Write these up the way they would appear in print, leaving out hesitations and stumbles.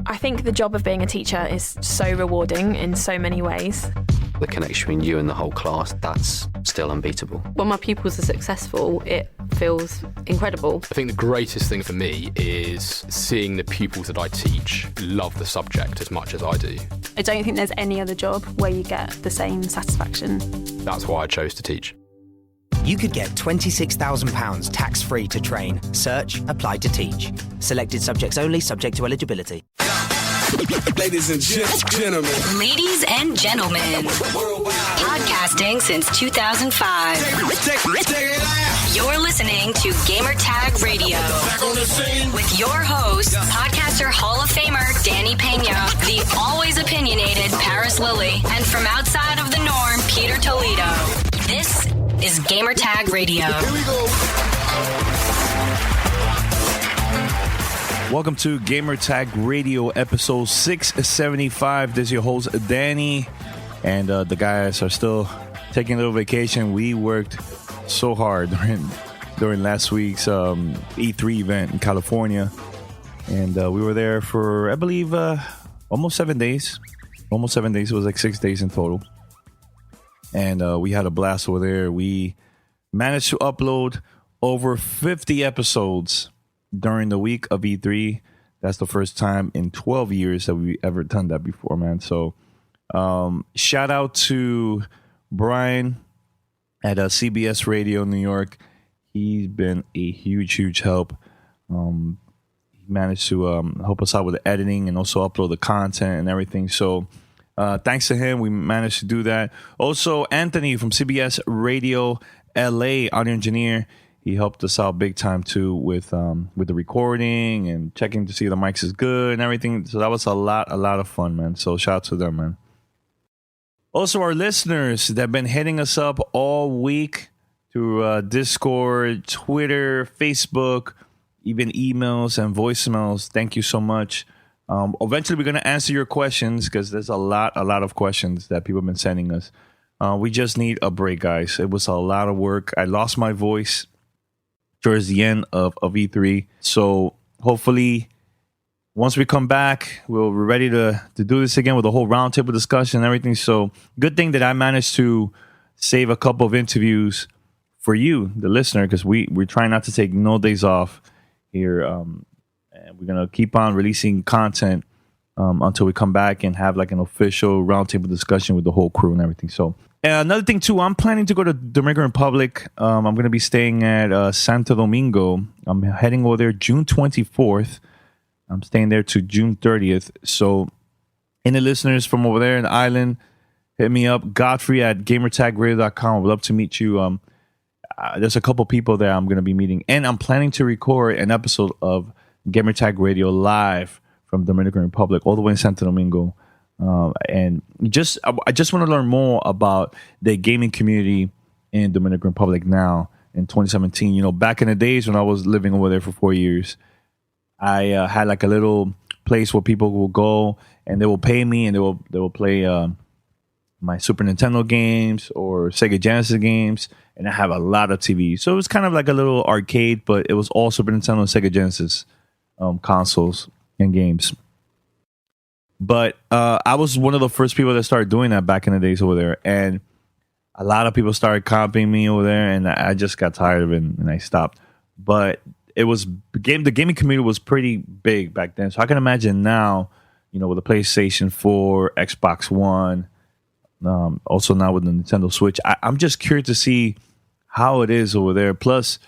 I think the job of being a teacher is so rewarding in so many ways. The connection between you and the whole class, that's still unbeatable. When my pupils are successful, it feels incredible. I think the greatest thing for me is seeing the pupils that I teach love the subject as much as I do. I don't think there's any other job where you get the same satisfaction. That's why I chose to teach. You could get £26,000 tax-free to train. Search Apply to Teach. Selected subjects only, subject to eligibility. Ladies and gentlemen. Ladies and gentlemen. Podcasting since 2005. You're listening to Gamertag Radio. With your host, podcaster Hall of Famer Danny Pena, the always opinionated Paris Lilly, and from outside of the norm, Peter Toledo. This is Gamertag Radio. Here we go. Welcome to Gamertag Radio, episode 675. This is your host, Danny, and the guys are still taking a little vacation. We worked so hard during last week's E3 event in California, and we were there for, I believe, almost 7 days. Almost 7 days. It was like 6 days in total, and we had a blast over there. We managed to upload over 50 episodes during the week of E3. That's the first time in 12 years that we ever done that before, man. So shout out to Brian at CBS Radio New York. He's been a huge help. He managed to help us out with the editing and also upload the content and everything. So thanks to him, we managed to do that. Also, Anthony from CBS Radio LA, audio engineer. He helped us out big time too with the recording and checking to see the mics is good and everything. So that was a lot of fun, man. So shout out to them, man. Also, our listeners that have been hitting us up all week through Discord, Twitter, Facebook, even emails and voicemails. Thank you so much. Eventually, we're going to answer your questions because there's a lot of questions that people have been sending us. We just need a break, guys. It was a lot of work. I lost my voice towards the end of E3. So hopefully once we come back, we're ready to do this again with a whole roundtable discussion and everything. So good thing that I managed to save a couple of interviews for you, the listener, because we're trying not to take no days off here. And we're going to keep on releasing content until we come back and have like an official roundtable discussion with the whole crew and everything. So another thing too, I'm planning to go to Dominican Republic. I'm going to be staying at Santo Domingo. I'm heading over there June 24th. I'm staying there to June 30th. So any listeners from over there in the island, hit me up. Godfrey at gamertagradio.com. I would love to meet you. There's a couple people there I'm going to be meeting. And I'm planning to record an episode of Gamertag Radio live from Dominican Republic all the way in Santo Domingo. And I just want to learn more about the gaming community in Dominican Republic now in 2017. You know, back in the days when I was living over there for 4 years, I had like a little place where people will go and they will pay me and they will play my Super Nintendo games or Sega Genesis games, and I have a lot of TVs. So it was kind of like a little arcade, but it was all Super Nintendo and Sega Genesis consoles and games. But I was one of the first people that started doing that back in the days over there. And a lot of people started copying me over there. And I just got tired of it and I stopped. But it was the gaming community was pretty big back then. So I can imagine now, you know, with the PlayStation 4, Xbox One, also now with the Nintendo Switch. I'm just curious to see how it is over there. Plus,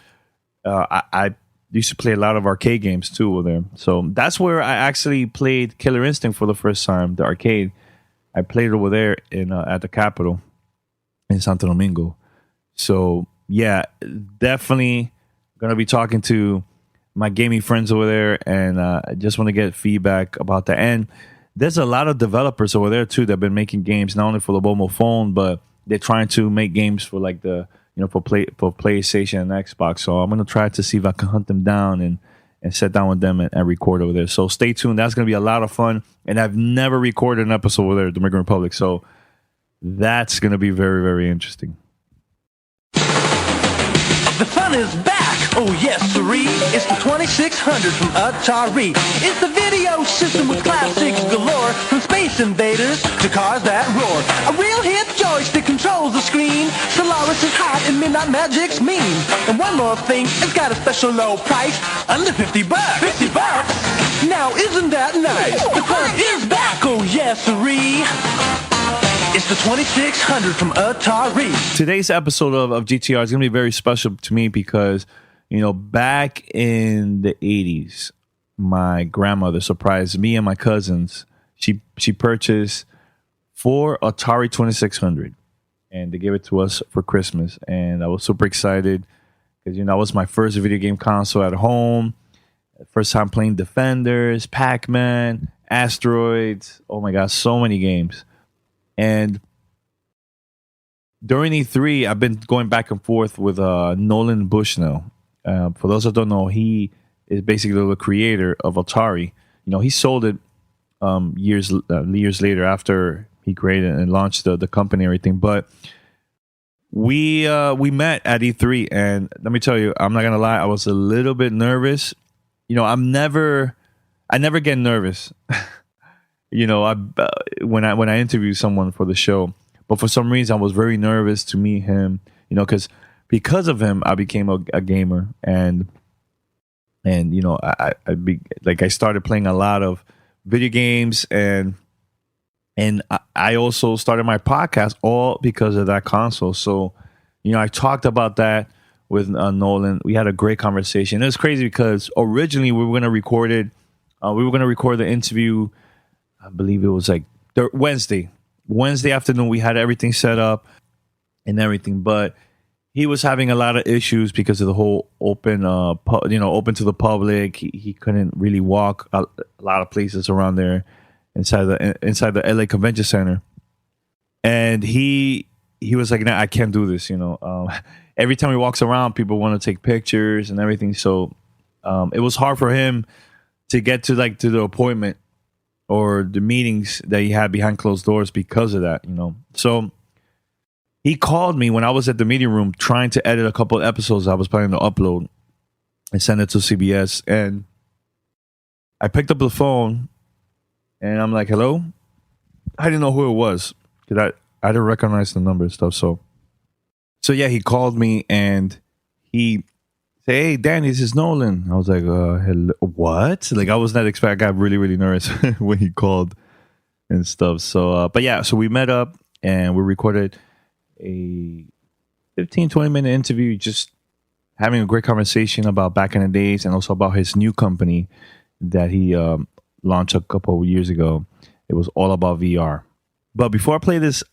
I used to play a lot of arcade games too over there. So that's where I actually played Killer Instinct for the first time, the arcade. I played it over there in at the Capitol in Santo Domingo. So yeah, definitely going to be talking to my gaming friends over there, and I just want to get feedback about that. And there's a lot of developers over there too that have been making games not only for the mobile phone, but they're trying to make games for like the for PlayStation and Xbox. So I'm going to try to see if I can hunt them down and sit down with them and record over there. So stay tuned. That's going to be a lot of fun. And I've never recorded an episode over there at Dominican Republic. So that's going to be very, very interesting. The fun is back. Oh, yes, sirree. It's the 2600 from Atari. It's the video system with class Space Invaders to cars that roar. A real hip joystick controls the screen. Solaris is hot and Midnight Magic's mean. And one more thing, it's got a special low price. Under $50. $50? Now isn't that nice? The fun is back, oh yes, siree. It's the 2600 from Atari. Today's episode of GTR is going to be very special to me because, you know, back in the 80s, my grandmother surprised me and my cousins. She purchased 4 Atari 2600, and they gave it to us for Christmas. And I was super excited because, you know, that was my first video game console at home. First time playing Defenders, Pac-Man, Asteroids. Oh my God, so many games. And during E3, I've been going back and forth with Nolan Bushnell. For those that don't know, he is basically the creator of Atari. You know, he sold it years later after he created and launched the company and everything. But we met at E3, and let me tell you, I'm not gonna lie, I was a little bit nervous. You know, I never get nervous. You know, when I interview someone for the show, but for some reason I was very nervous to meet him. You know, because of him, I became a gamer, and you know, I started playing a lot of video games, and I also started my podcast all because of that console. So, you know, I talked about that with Nolan. We had a great conversation. It was crazy because originally we were going to record it. We were going to record the interview. I believe it was like Wednesday afternoon. We had everything set up and everything, but he was having a lot of issues because of the whole open to the public. He couldn't really walk a lot of places around there inside the LA Convention Center, and he was like, "Nah, I can't do this." You know, every time he walks around, people want to take pictures and everything. So it was hard for him to get to the appointment or the meetings that he had behind closed doors because of that, you know. So he called me when I was at the meeting room trying to edit a couple of episodes I was planning to upload and send it to CBS. And I picked up the phone and I'm like, hello? I didn't know who it was because I didn't recognize the number and stuff. So yeah, he called me and he said, "Hey, Danny, this is Nolan." I was like, hello, what? Like, I was not expecting. I got really, really nervous when he called and stuff. So, but yeah, so we met up and we recorded a 15-20 minute interview, just having a great conversation about back in the days and also about his new company that he launched a couple of years ago. It was all about VR. But before I play this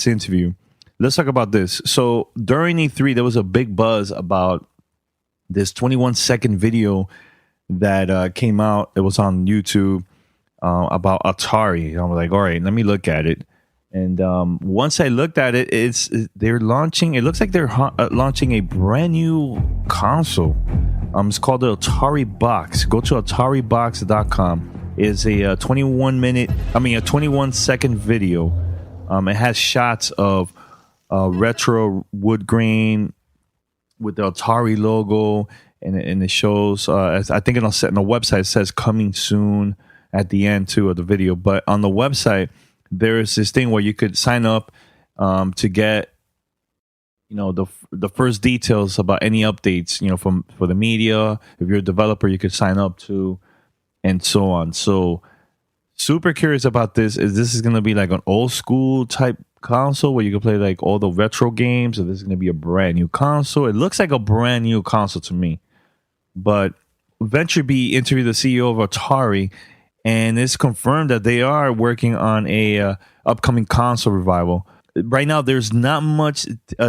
interview, let's talk about this. So during E3, there was a big buzz about this 21-second video that came out. It was on YouTube about Atari. I was like, all right, let me look at it. And once I looked at it, they're launching. It looks like they're launching a brand new console. It's called the Atari Box. Go to AtariBox.com. It's a 21-second video. It has shots of retro wood grain with the Atari logo, and it shows. I think on the website it says "coming soon" at the end too of the video. But on the website, there is this thing where you could sign up to get, you know, the first details about any updates, you know, for the media. If you're a developer, you could sign up to, and so on. So super curious about this. Is this going to be like an old school type console where you can play like all the retro games, or this is going to be a brand new console? It looks like a brand new console to me. But Venture B interviewed the CEO of Atari, and it's confirmed that they are working on a upcoming console revival. Right now, there's not much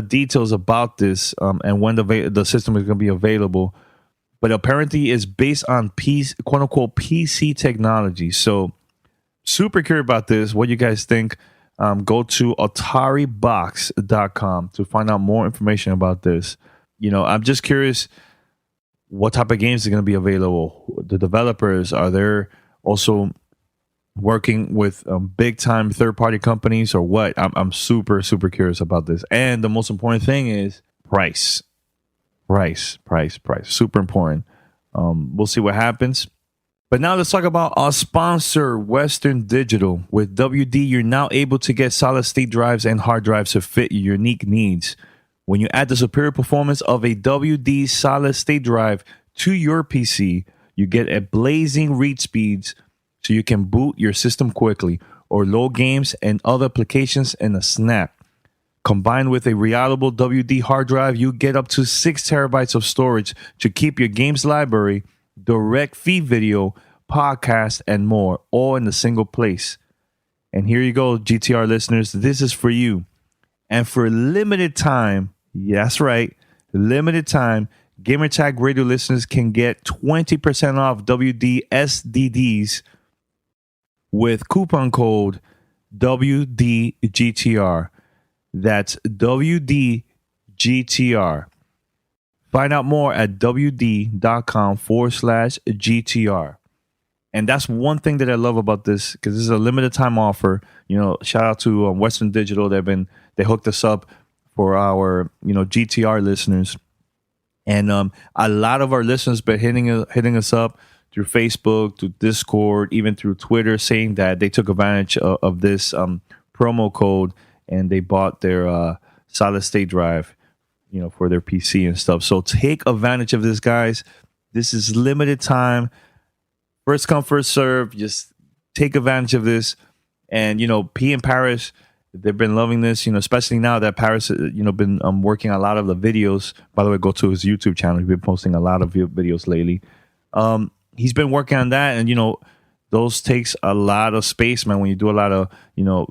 details about this and when the system is going to be available. But apparently, it's based on quote unquote PC technology. So super curious about this. What you guys think? Go to AtariBox.com to find out more information about this. You know, I'm just curious what type of games are going to be available. The developers, are there also working with big time third party companies or what? I'm super curious about this. And the most important thing is price. Super important. We'll see what happens. But now let's talk about our sponsor, Western Digital. With WD, you're now able to get solid-state drives and hard drives to fit your unique needs. When you add the superior performance of a WD solid-state drive to your PC, you get a blazing read speeds so you can boot your system quickly or load games and other applications in a snap. Combined with a reliable WD hard drive, you get up to 6 terabytes of storage to keep your games library, direct feed video, podcast, and more, all in a single place. And here you go, GTR listeners. This is for you. And for limited time, that's right, limited time, Gamertag Radio listeners can get 20% off WD SDDs with coupon code WDGTR. That's WDGTR. Find out more at WD.com/GTR. And that's one thing that I love about this, because this is a limited time offer. You know, shout out to Western Digital. They hooked us up for our, GTR listeners. And a lot of our listeners been hitting us up through Facebook, through Discord, even through Twitter, saying that they took advantage of this promo code and they bought their solid state drive, for their PC and stuff. So take advantage of this, guys. This is limited time. First come, first serve. Just take advantage of this. And, P and Paris, they've been loving this, especially now that Paris, been working a lot of the videos. By the way, go to his YouTube channel. He's been posting a lot of videos lately. He's been working on that. And, those takes a lot of space, man, when you do a lot of,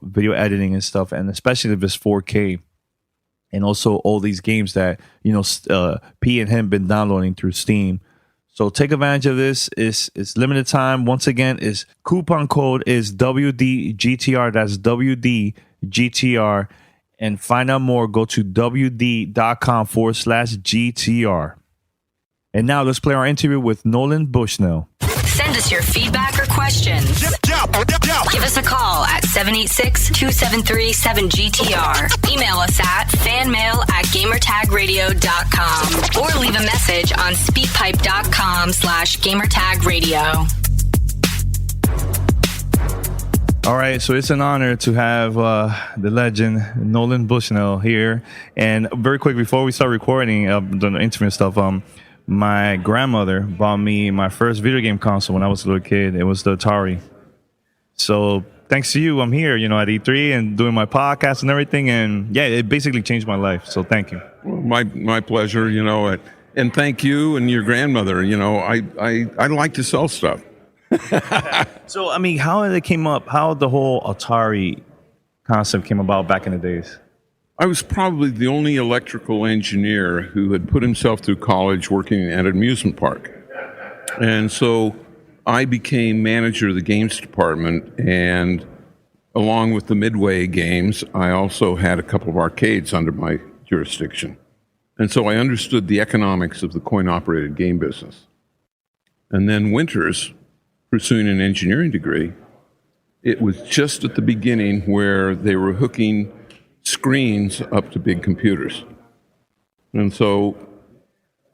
video editing and stuff. And especially if it's 4K. And also all these games that, P and him been downloading through Steam. So take advantage of this. It's limited time. Once again, is coupon code is WDGTR. That's WDGTR. And find out more. Go to WD.com/GTR. And now let's play our interview with Nolan Bushnell. Send us your feedback or questions. Give us a call at 786-273-7GTR. Email us at fanmail@gamertagradio.com or leave a message on speakpipe.com/gamertagradio. All right, so it's an honor to have the legend Nolan Bushnell here. And very quick, before we start recording the interview and stuff, my grandmother bought me my first video game console when I was a little kid. It was the Atari. So thanks to you, I'm here, at E3 and doing my podcast and everything. And yeah, it basically changed my life. So thank you. Well, my pleasure, and thank you and your grandmother. I like to sell stuff. So, how did it came up? How the whole Atari concept came about back in the days? I was probably the only electrical engineer who had put himself through college working at an amusement park. And so I became manager of the games department, and along with the Midway games, I also had a couple of arcades under my jurisdiction. And so I understood the economics of the coin-operated game business. And then Winters, pursuing an engineering degree, it was just at the beginning where they were hooking screens up to big computers. And so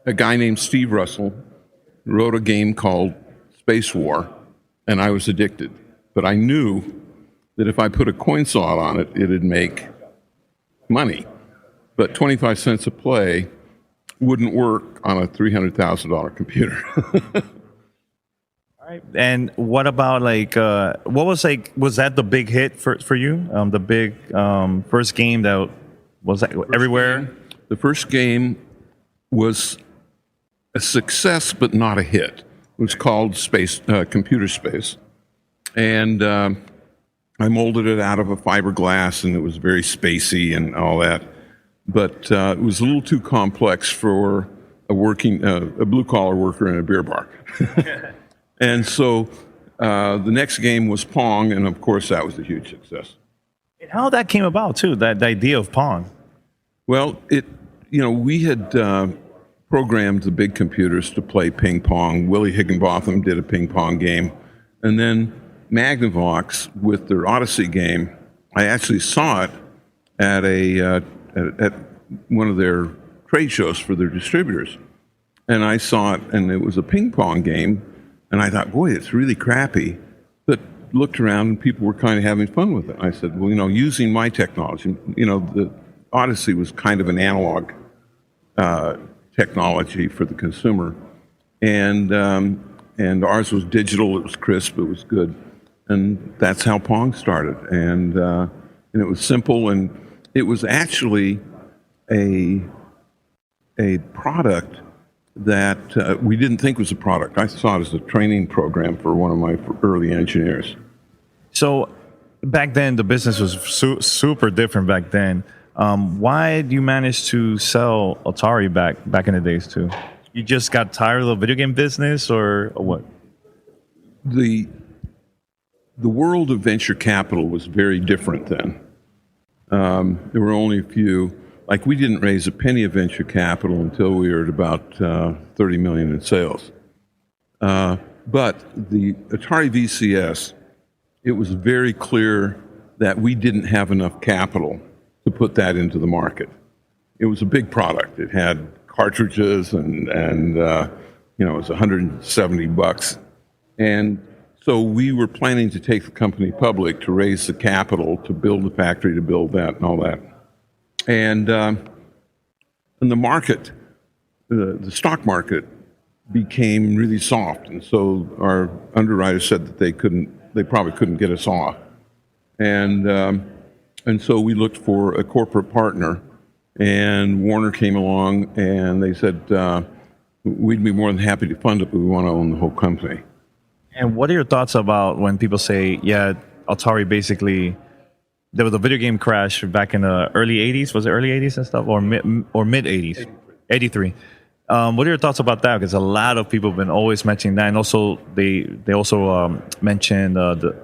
a guy named Steve Russell wrote a game called Space War, and I was addicted. But I knew that if I put a coin slot on it, it'd make money. But 25 cents a play wouldn't work on a $300,000 computer. All right. And what about was that the big hit for you? The big first game that was everywhere? The first game was a success, but not a hit. It was called Computer Space. And I molded it out of a fiberglass, and it was very spacey and all that. But it was a little too complex for a blue-collar worker in a beer bar. And so the next game was Pong, and of course that was a huge success. And how that came about, too, the idea of Pong? Well, we had programmed the big computers to play ping pong. Willie Higginbotham did a ping pong game. And then Magnavox, with their Odyssey game, I actually saw it at at one of their trade shows for their distributors. And I saw it, and it was a ping pong game And I thought, boy, it's really crappy. But looked around and people were kind of having fun with it. I said, well, using my technology, the Odyssey was kind of an analog technology for the consumer. And ours was digital, it was crisp, it was good. And that's how Pong started. And it was simple, and it was actually a product that we didn't think was a product. I saw it as a training program for one of my early engineers. So back then, the business was super different back then. Why did you manage to sell Atari back in the days too? You just got tired of the video game business, or what? The world of venture capital was very different then. There were only a few. Like, we didn't raise a penny of venture capital until we were at about 30 million in sales. But the Atari VCS, it was very clear that we didn't have enough capital to put that into the market. It was a big product. It had cartridges and it was $170. And so we were planning to take the company public to raise the capital to build the factory, to build that and all that. And the market, the stock market, became really soft, and so our underwriters said that they probably couldn't get us off, and so we looked for a corporate partner, and Warner came along, and they said we'd be more than happy to fund it, but we want to own the whole company. And what are your thoughts about when people say, yeah, Atari basically? There was a video game crash back in the early 80s. Was it early 80s and stuff? Or mid 80s? 83. What are your thoughts about that? Because a lot of people have been always mentioning that. And also, they also mentioned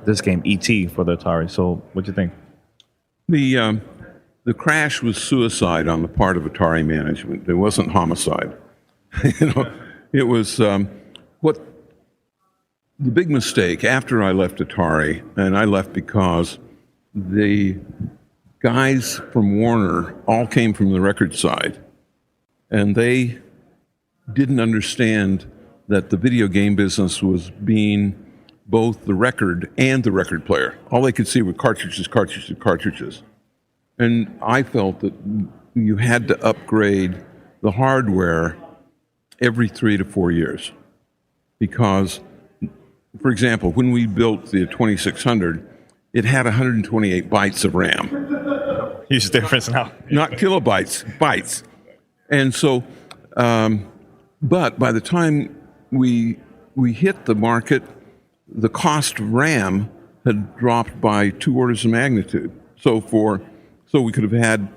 this game, E.T., for the Atari. So what do you think? The crash was suicide on the part of Atari management. It wasn't homicide. It was what the big mistake after I left Atari, and I left because the guys from Warner all came from the record side, and they didn't understand that the video game business was being both the record and the record player. All they could see were cartridges, cartridges, cartridges. And I felt that you had to upgrade the hardware every 3 to 4 years. Because, for example, when we built the 2600, it had 128 bytes of RAM. Huge difference now. Not kilobytes, bytes. And so, but by the time we hit the market, the cost of RAM had dropped by 2 orders of magnitude. So we could have had,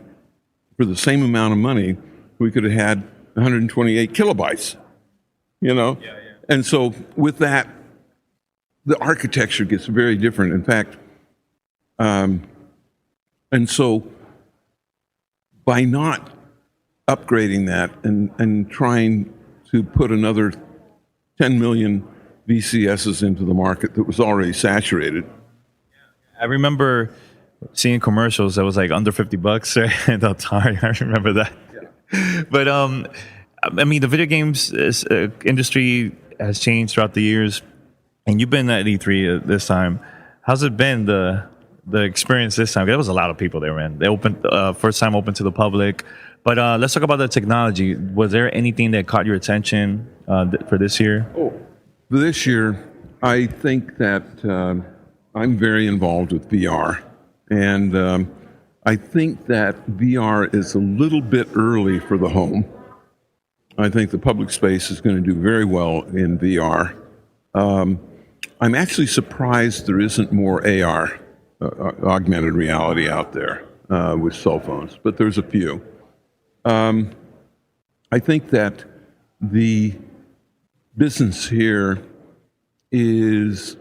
for the same amount of money, we could have had 128 kilobytes, And so with that, the architecture gets very different. In fact, and so by not upgrading that and trying to put another 10 million VCSs into the market that was already saturated. I remember seeing commercials that was like under $50, right? The Atari, I remember that. Yeah. But I mean, the video games industry has changed throughout the years, and you've been at E3 this time. How's it been, the experience this time? There was a lot of people there, man. They opened first time open to the public. But let's talk about the technology. Was there anything that caught your attention for this year? Oh, this year, I think that I'm very involved with VR. And I think that VR is a little bit early for the home. I think the public space is going to do very well in VR. I'm actually surprised there isn't more AR, augmented reality, out there with cell phones, but there's a few. I think that the business here is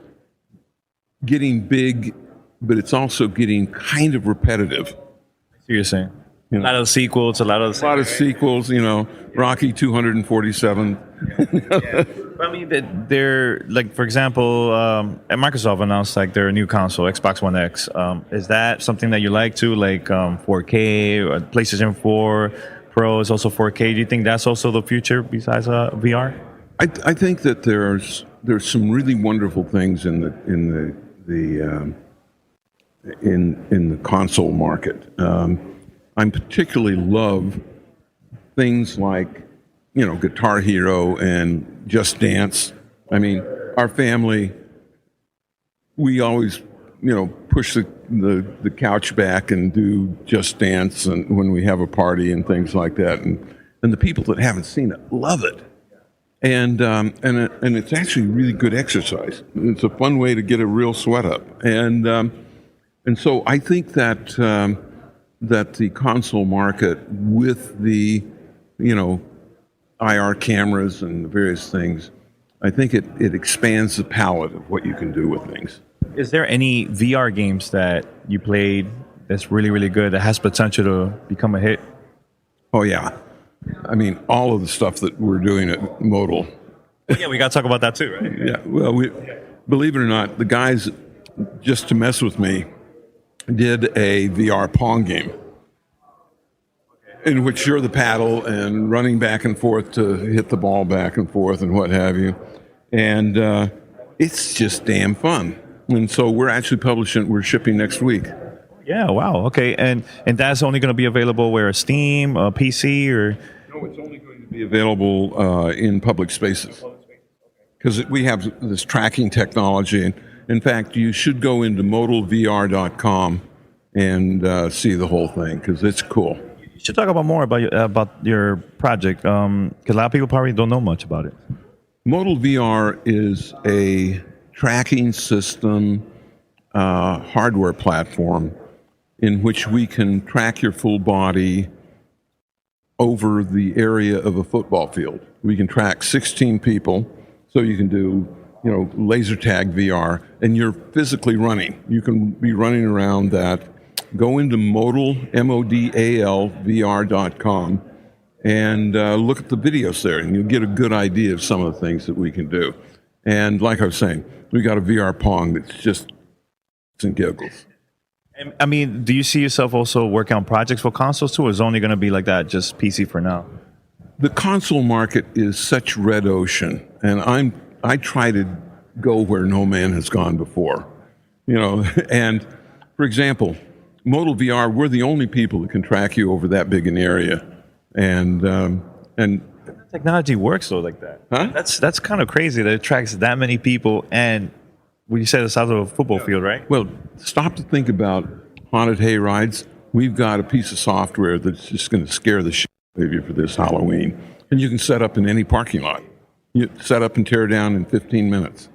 getting big, but it's also getting kind of repetitive. So you're saying? A lot of sequels, a lot of sequels, Rocky 247. Yeah. I mean, they're like, for example, Microsoft announced like their new console, Xbox One X. Is that something that you like too, like 4K, or PlayStation 4 Pro is also 4K? Do you think that's also the future besides VR? I think that there's there's some really wonderful things in the console market. I particularly love things like, Guitar Hero and Just Dance. I mean, our family, we always, push the couch back and do Just Dance and when we have a party and things like that. And the people that haven't seen it love it. And it's actually really good exercise. It's a fun way to get a real sweat up. And so I think that the console market with the, IR cameras and the various things, I think it expands the palette of what you can do with things. Is there any VR games that you played that's really, really good that has potential to become a hit? Oh, yeah. I mean, all of the stuff that we're doing at Modal. Yeah, we got to talk about that too, right? Yeah, well, believe it or not, the guys, just to mess with me, did a VR Pong game in which you're the paddle and running back and forth to hit the ball back and forth and what have you. And it's just damn fun. And so we're shipping next week. Yeah, wow. Okay, and that's only going to be available where? Steam, PC, or? No, it's only going to be available in public spaces. Because we have this tracking technology. In fact, you should go into modalvr.com and see the whole thing, because it's cool. You should talk about more about your project, because a lot of people probably don't know much about it. Modal VR is a tracking system hardware platform in which we can track your full body over the area of a football field. We can track 16 people, so you can do, laser tag VR, and you're physically running. You can be running around that. Go into Modal, MODAL, VR.com, and look at the videos there, and you'll get a good idea of some of the things that we can do. And like I was saying, we got a VR Pong that's just and giggles. I mean, do you see yourself also working on projects for consoles too, or is it only going to be like that, just PC for now? The console market is such red ocean, and I try to go where no man has gone before. And for example, Modal VR, we're the only people that can track you over that big an area, and technology works though like that. Huh? That's kind of crazy that it tracks that many people, and you said it's out of a football field, right? Well, stop to think about haunted hay rides. We've got a piece of software that's just going to scare the shit out of you for this Halloween, and you can set up in any parking lot. You set up and tear down in 15 minutes.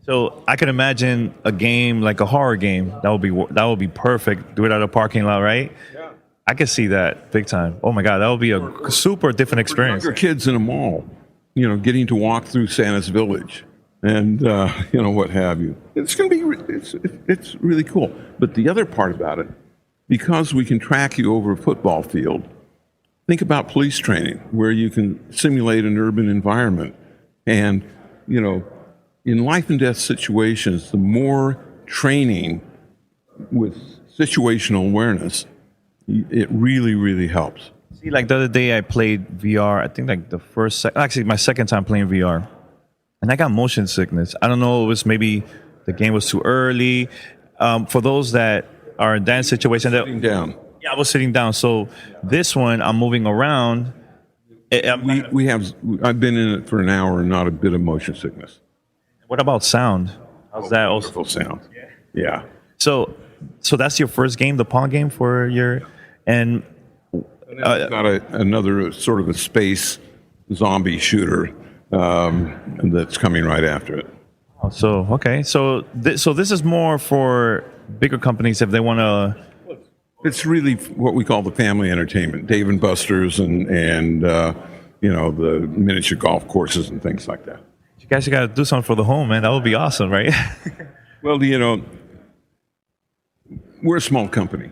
So I can imagine a game like a horror game that would be perfect. Do it at a parking lot, right? Yeah. I can see that big time. Oh my God, that would be a super different experience. Your kids in a mall, getting to walk through Santa's Village, and what have you. It's going to be it's really cool. But the other part about it, because we can track you over a football field, think about police training, where you can simulate an urban environment, and in life and death situations, the more training with situational awareness, it really, really helps. See, like the other day I played VR, I think like my second time playing VR, and I got motion sickness. I don't know, it was maybe the game was too early. For those that are in that situation, sitting down. Yeah, I was sitting down. So this one, I'm moving around. I've been in it for an hour and not a bit of motion sickness. What about sound? How's that also? Wonderful sound. Yeah. So that's your first game, the Pong game for your, and got another sort of a space zombie shooter that's coming right after it. So okay, so this is more for bigger companies if they want to. It's really what we call the family entertainment, Dave and Buster's, and the miniature golf courses and things like that. You guys got to do something for the home, man. That would be awesome, right? Well, we're a small company,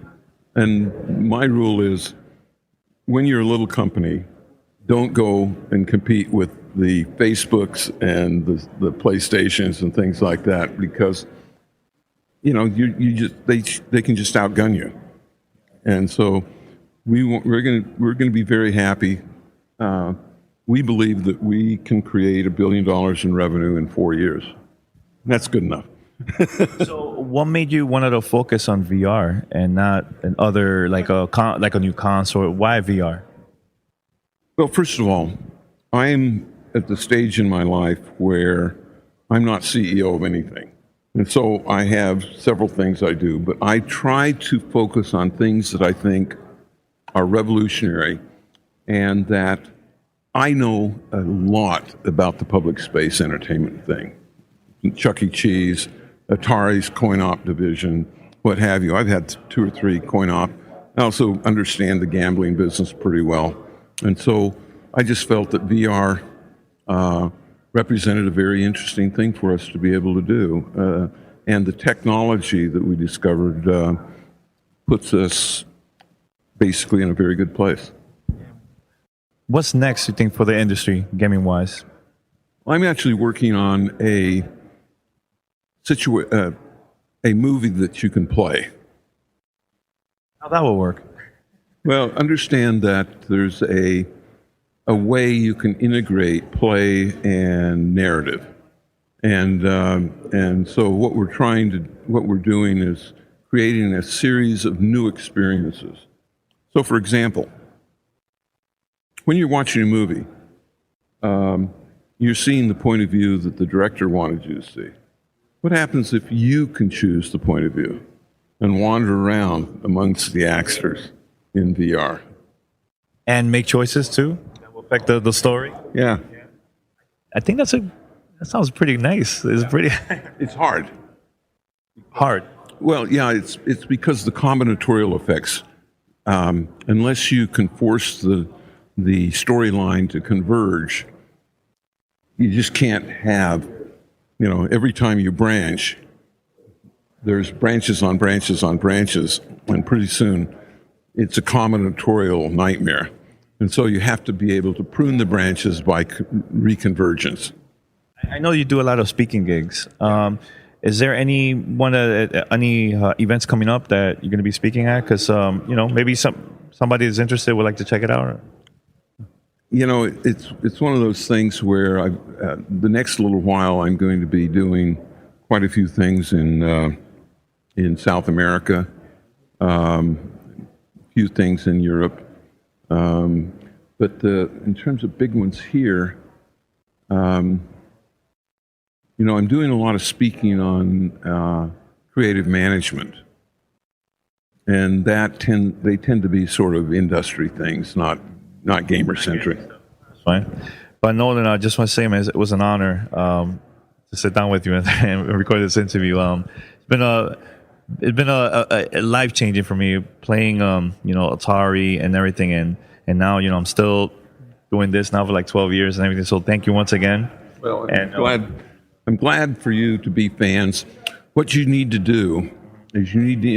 and my rule is, when you're a little company, don't go and compete with the Facebooks and the PlayStations and things like that, because they can just outgun you. And so we're going to be very happy we believe that we can create $1 billion in revenue in 4 years. That's good enough. So, what made you want to focus on VR and not an other like a new console? Why VR? Well, first of all, I'm at the stage in my life where I'm not CEO of anything. And so I have several things I do, but I try to focus on things that I think are revolutionary and that I know a lot about the public space entertainment thing. Chuck E. Cheese, Atari's coin-op division, what have you. I've had 2 or 3 coin-op. I also understand the gambling business pretty well. And so I just felt that VR represented a very interesting thing for us to be able to do. And the technology that we discovered puts us basically in a very good place. What's next, you think, for the industry, gaming-wise? I'm actually working on a movie that you can play. How that will work? Well, understand that there's a way you can integrate play and narrative, and so what we're doing is creating a series of new experiences. So, for example, when you're watching a movie, you're seeing the point of view that the director wanted you to see. What happens if you can choose the point of view and wander around amongst the actors in VR? And make choices too that will affect the story? Yeah. I think that sounds pretty nice. It's pretty... It's hard. Hard? Well, yeah, it's because the combinatorial effects, unless you can force the storyline to converge, you just can't have, every time you branch, there's branches on branches on branches, and pretty soon it's a combinatorial nightmare. And so you have to be able to prune the branches by reconvergence. I know you do a lot of speaking gigs. Is there any events coming up that you're going to be speaking at? Because, maybe somebody is interested would like to check it out. It's one of those things where the next little while I'm going to be doing quite a few things in South America, a few things in Europe, but in terms of big ones here, I'm doing a lot of speaking on creative management, and they tend to be sort of industry things, not gamer centric. That's fine. But Nolan, I just want to say, man, it was an honor to sit down with you and record this interview. It's been a life changing for me playing Atari and everything, and now I'm still doing this now for like 12 years and everything. So thank you once again. Well, I'm glad for you to be fans. What you need to do is you need to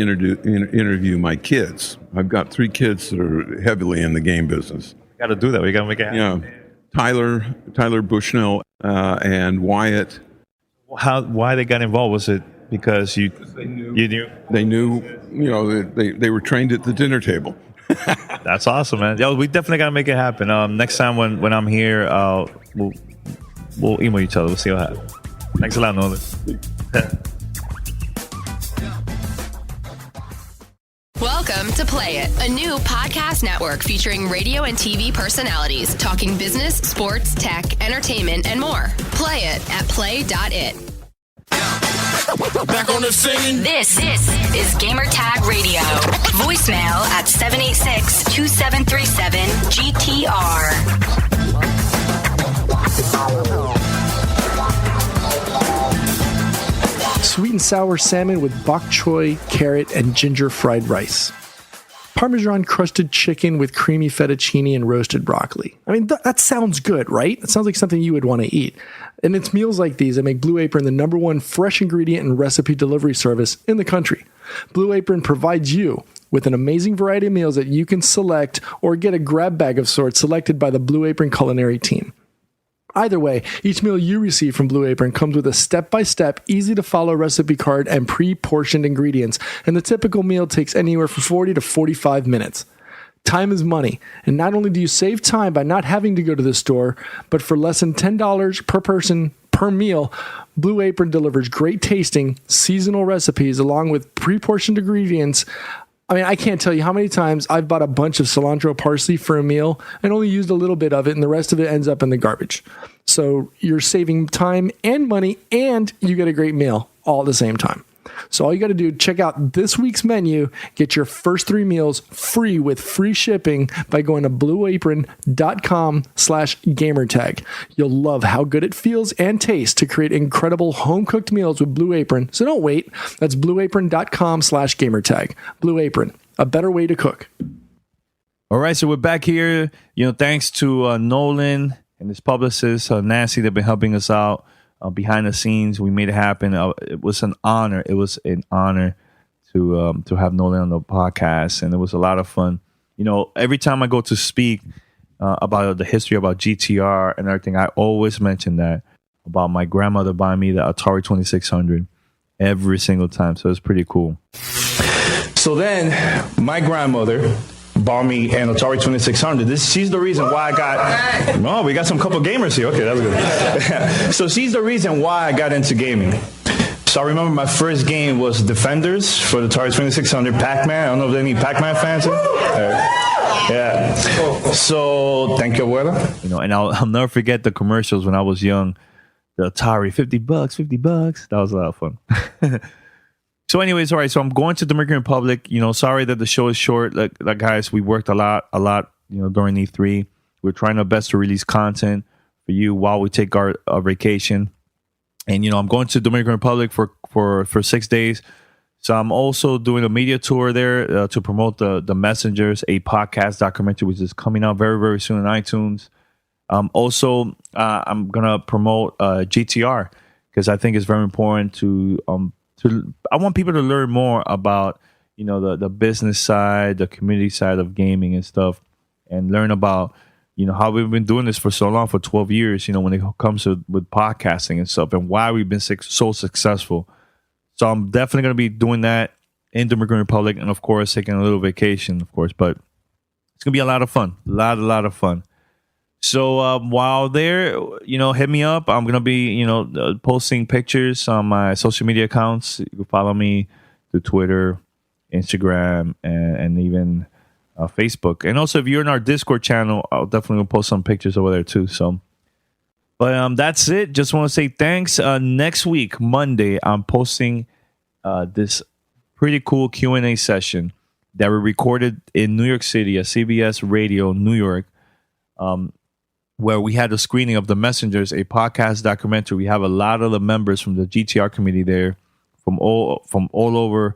interview my kids. I've got 3 kids that are heavily in the game business. Got to do that. We got to make it happen. Yeah, Tyler Bushnell and Wyatt. Why they got involved? Was it because you knew? They knew. They were trained at the dinner table. That's awesome, man. Yo, we definitely got to make it happen. Next time when I'm here, we'll email each other. We'll see what happens. Thanks a lot, Nolan. Welcome to Play It, a new podcast network featuring radio and TV personalities talking business, sports, tech, entertainment, and more. Play it at play.it. Back on the scene. This is Gamertag Radio. Voicemail at 786-273-7-GTR. Sweet and sour salmon with bok choy, carrot, and ginger fried rice. Parmesan crusted chicken with creamy fettuccine and roasted broccoli. I mean, that sounds good, right? It sounds like something you would want to eat. And it's meals like these that make Blue Apron the #1 fresh ingredient and recipe delivery service in the country. Blue Apron provides you with an amazing variety of meals that you can select or get a grab bag of sorts selected by the Blue Apron culinary team. Either way, each meal you receive from Blue Apron comes with a step-by-step, easy-to-follow recipe card and pre-portioned ingredients, and the typical meal takes anywhere from 40 to 45 minutes. Time is money. And not only do you save time by not having to go to the store, but for less than $10 per person per meal, Blue Apron delivers great tasting, seasonal recipes along with pre-portioned ingredients. I mean, I can't tell you how many times I've bought a bunch of cilantro parsley for a meal and only used a little bit of it, and the rest of it ends up in the garbage. So you're saving time and money, and you get a great meal all at the same time. So all you got to do, check out this week's menu, get your first 3 meals free with free shipping by going to blueapron.com/gamertag. You'll love how good it feels and tastes to create incredible home-cooked meals with Blue Apron. So don't wait. That's blueapron.com/gamertag. Blue Apron, a better way to cook. All right, so we're back here. Thanks to Nolan and his publicist, Nancy, they've been helping us out. Behind the scenes, we made it happen. It was an honor. It was an honor to have Nolan on the podcast, and it was a lot of fun. Every time I go to speak about the history about GTR and everything, I always mention that about my grandmother buying me the Atari 2600 every single time. So it's pretty cool. So then, my grandmother bought me an Atari 2600. She's the reason why I got... Oh, we got some couple gamers here. Okay, that's good. So she's the reason why I got into gaming. So I remember my first game was Defenders for the Atari 2600, Pac-Man. I don't know if there are any Pac-Man fans here. Yeah. So, thank you, abuela. And I'll never forget the commercials when I was young. The Atari, $50, $50. That was a lot of fun. So anyways, all right, so I'm going to the Dominican Republic. Sorry that the show is short. Like guys, we worked a lot, during E3. We're trying our best to release content for you while we take our vacation. And, I'm going to the Dominican Republic for 6 days. So I'm also doing a media tour there to promote the Messengers, a podcast documentary, which is coming out very, very soon on iTunes. Also, I'm going to promote GTR because I think it's very important to I want people to learn more about, the business side, the community side of gaming and stuff, and learn about, how we've been doing this for so long, for 12 years, when it comes to with podcasting and stuff, and why we've been so successful. So I'm definitely going to be doing that in Dominican Republic, and of course, taking a little vacation, of course, but it's going to be a lot of fun, a lot of fun. So while there, hit me up. I'm going to be, posting pictures on my social media accounts. You can follow me through Twitter, Instagram, and even Facebook. And also, if you're in our Discord channel, I'll definitely post some pictures over there too. So, but that's it. Just want to say thanks. Next week, Monday, I'm posting this pretty cool Q&A session that we recorded in New York City at CBS Radio, New York. Where we had a screening of The Messengers, a podcast documentary. We have a lot of the members from the GTR committee there, from all over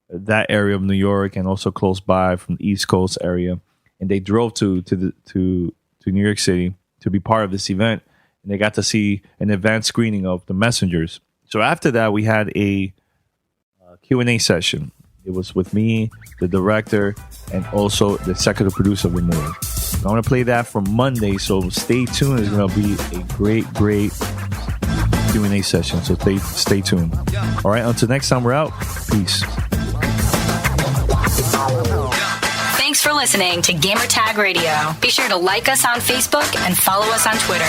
that area of New York, and also close by from the East Coast area. And they drove to New York City to be part of this event, and they got to see an advanced screening of The Messengers. So after that, we had a Q&A session. It was with me, the director, and also the executive producer of the movie. I'm going to play that for Monday, so stay tuned. It's going to be a great Q&A session, so stay tuned. All right, until next time, we're out. Peace. Thanks for listening to Gamertag Radio. Be sure to like us on Facebook and follow us on Twitter.